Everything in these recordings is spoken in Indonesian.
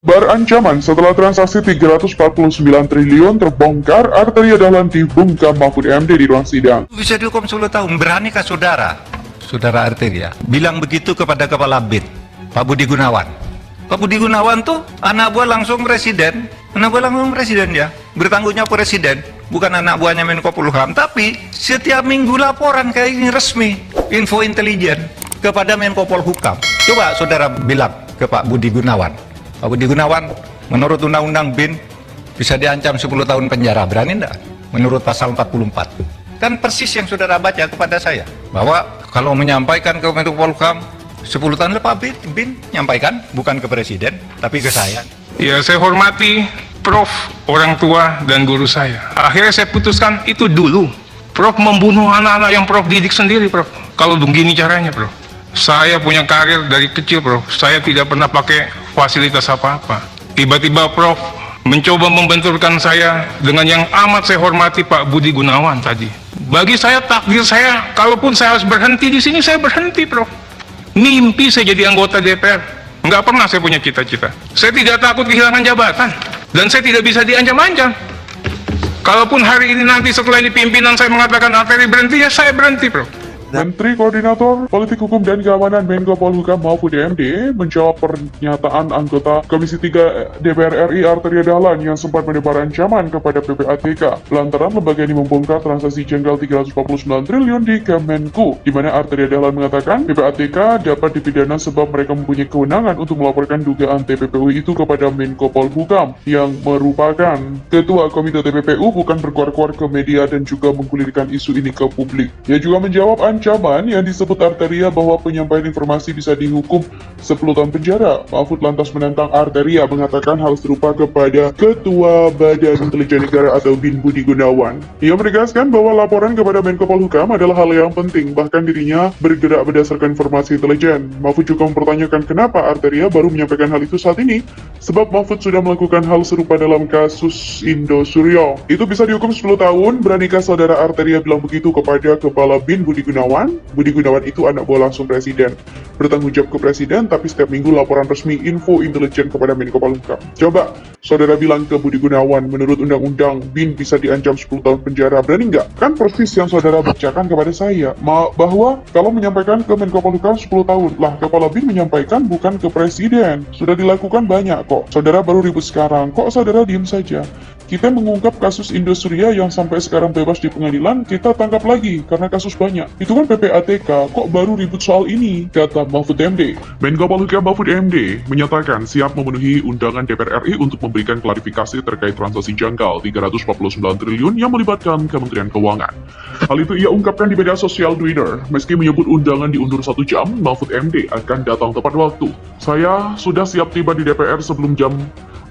Berancaman setelah transaksi 349 triliun terbongkar, Arteria Dahlan dibungkam Mahfud MD di ruang sidang. Bisa dihukum 10 tahun. Beranikah saudara Arteria bilang begitu kepada Kepala BIN, Pak Budi Gunawan? Pak Budi Gunawan tuh anak buah langsung presiden. Anak buah langsung presiden ya. Bertanggungnya presiden, bukan anak buahnya Menko Polhukam. Tapi setiap minggu laporan kayak ini resmi, info intelijen kepada Menko Polhukam. Coba saudara bilang ke Pak Budi Gunawan. Pak Budi Gunawan, menurut Undang-Undang BIN bisa diancam 10 tahun penjara. Berani enggak? Menurut pasal 44. Kan persis yang saudara baca kepada saya, bahwa kalau menyampaikan ke Menko Polhukam 10 tahun Pak BIN nyampaikan, bukan ke presiden tapi ke saya. Ya, saya hormati Prof, orang tua dan guru saya. Akhirnya saya putuskan itu dulu. Prof membunuh anak-anak yang Prof didik sendiri, Prof. Kalau begini caranya, Prof. Saya punya karir dari kecil, Prof. Saya tidak pernah pakai fasilitas apa-apa. Tiba-tiba Prof mencoba membenturkan saya dengan yang amat saya hormati, Pak Budi Gunawan tadi. Bagi saya, takdir saya, kalaupun saya harus berhenti di sini, saya berhenti, Prof. Mimpi saya jadi anggota DPR. Nggak pernah saya punya cita-cita. Saya tidak takut kehilangan jabatan. Dan saya tidak bisa diancam-ancam. Kalaupun hari ini nanti setelah ini pimpinan saya mengatakan Arteria berhenti, ya saya berhenti, Prof. Menteri Koordinator Politik Hukum dan Keamanan Menko Polhukam Mahfud MD menjawab pernyataan anggota Komisi 3 DPR RI Arteria Dahlan yang sempat menebar ancaman kepada PPATK lantaran lembaga ini membongkar transaksi janggal 349 triliun di Kemenku, di mana Arteria Dahlan mengatakan PPATK dapat dipidana sebab mereka mempunyai kewenangan untuk melaporkan dugaan TPPU itu kepada Menko Polhukam yang merupakan Ketua Komite TPPU, bukan berkuar-kuar ke media dan juga menggulirkan isu ini ke publik. Ia juga menjawab ancaman yang disebut Arteria bahwa penyampaian informasi bisa dihukum 10 tahun penjara. Mahfud lantas menentang Arteria mengatakan hal serupa kepada Ketua Badan Intelijen Negara atau BIN Budi Gunawan. Ia menegaskan bahwa laporan kepada Menko Polhukam adalah hal yang penting, bahkan dirinya bergerak berdasarkan informasi intelijen. Mahfud juga mempertanyakan kenapa Arteria baru menyampaikan hal itu saat ini, sebab Mahfud sudah melakukan hal serupa dalam kasus Indosuryo. Itu bisa dihukum 10 tahun, beranikah saudara Arteria bilang begitu kepada Kepala BIN Budi Gunawan? Budi Gunawan itu anak buah langsung presiden, bertanggung jawab ke presiden, tapi setiap minggu laporan resmi info intelijen kepada Menko Polhukam. Coba saudara bilang ke Budi Gunawan, menurut undang-undang BIN bisa diancam 10 tahun penjara, berani nggak? Kan persis yang saudara bacakan kepada saya, bahwa kalau menyampaikan ke Menko Polhukam 10 tahun, lah Kepala BIN menyampaikan bukan ke presiden. Sudah dilakukan banyak kok, saudara baru ribut sekarang, kok saudara diem saja? Kita mengungkap kasus Indosurya yang sampai sekarang bebas di pengadilan, kita tangkap lagi karena kasus banyak. Itu kan PPATK, kok baru ribut soal ini, kata Mahfud MD. Menko Polhukam Mahfud MD menyatakan siap memenuhi undangan DPR RI untuk memberikan klarifikasi terkait transaksi janggal 349 triliun yang melibatkan Kementerian Keuangan. Hal itu ia ungkapkan di media sosial Twitter. Meski menyebut undangan diundur 1 jam, Mahfud MD akan datang tepat waktu. Saya sudah siap tiba di DPR sebelum jam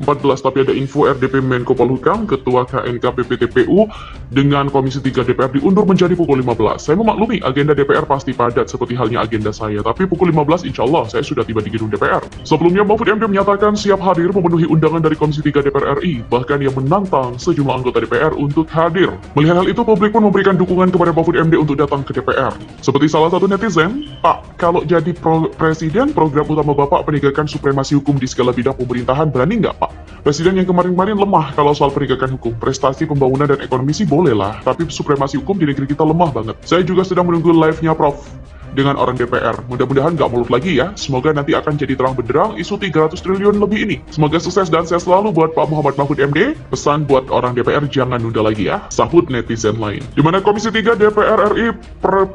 14, tapi ada info RDP Menko Polhukam, Ketua KNK PPTPU dengan Komisi 3 DPR diundur menjadi pukul 15. Saya memaklumi agenda DPR pasti padat seperti halnya agenda saya, tapi pukul 15 insya Allah saya sudah tiba di gedung DPR. Sebelumnya Mahfud MD menyatakan siap hadir memenuhi undangan dari Komisi 3 DPR RI, bahkan ia menantang sejumlah anggota DPR untuk hadir. Melihat hal itu, publik pun memberikan dukungan kepada Mahfud MD untuk datang ke DPR. Seperti salah satu netizen, Pak, kalau jadi presiden, program utama Bapak penegakan supremasi hukum di segala bidang pemerintahan, berani nggak Pak? Presiden yang kemarin-kemarin lemah kalau soal penegakan hukum. Prestasi pembangunan dan ekonomi sih boleh lah, tapi supremasi hukum di negeri kita lemah banget. Saya juga sedang menunggu live-nya Prof dengan orang DPR. Mudah-mudahan nggak mulut lagi ya. Semoga nanti akan jadi terang benderang isu 300 triliun lebih ini. Semoga sukses dan sehat selalu buat Pak Muhammad Mahfud MD. Pesan buat orang DPR jangan nunda lagi ya, sahut netizen lain. Dimana Komisi 3 DPR RI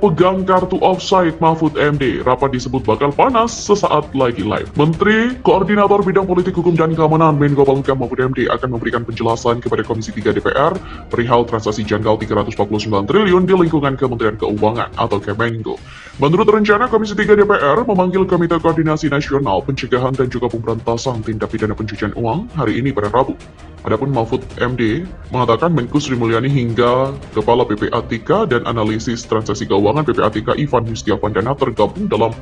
pegang kartu offside Mahfud MD. Rapat disebut bakal panas sesaat lagi live. Menteri Koordinator Bidang Politik Hukum dan Keamanan Menko Polhukam Mahfud MD akan memberikan penjelasan kepada Komisi 3 DPR perihal transaksi janggal 349 triliun di lingkungan Kementerian Keuangan atau Kemenko. Menurut rencana, Komisi 3 DPR memanggil Komite Koordinasi Nasional Pencegahan dan juga Pemberantasan Tindak Pidana Pencucian Uang hari ini pada Rabu. Adapun Mahfud MD mengatakan Menku Sri Mulyani hingga Kepala PPATK dan Analisis Transaksi Keuangan PPATK Ivan Yustiavandana tergabung dalam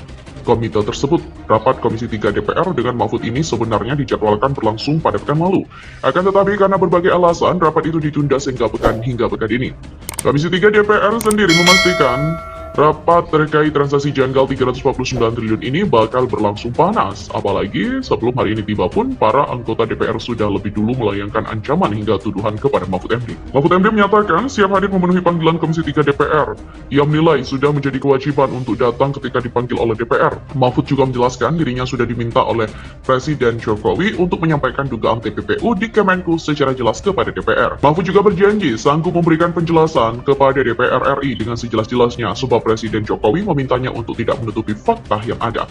komite tersebut. Rapat Komisi 3 DPR dengan Mahfud ini sebenarnya dijadwalkan berlangsung pada pekan lalu. Akan tetapi karena berbagai alasan, rapat itu ditunda hingga pekan ini. Komisi 3 DPR sendiri memastikan rapat terkait transaksi janggal 349 triliun ini bakal berlangsung panas. Apalagi sebelum hari ini tiba pun, para anggota DPR sudah lebih dulu melayangkan ancaman hingga tuduhan kepada Mahfud MD. Mahfud MD menyatakan siap hadir memenuhi panggilan Komisi 3 DPR. Ia menilai sudah menjadi kewajiban untuk datang ketika dipanggil oleh DPR. Mahfud juga menjelaskan dirinya sudah diminta oleh Presiden Jokowi untuk menyampaikan dugaan TPPU di Kemenku secara jelas kepada DPR. Mahfud juga berjanji sanggup memberikan penjelasan kepada DPR RI dengan sejelas-jelasnya sebab Presiden Jokowi memintanya untuk tidak menutupi fakta yang ada.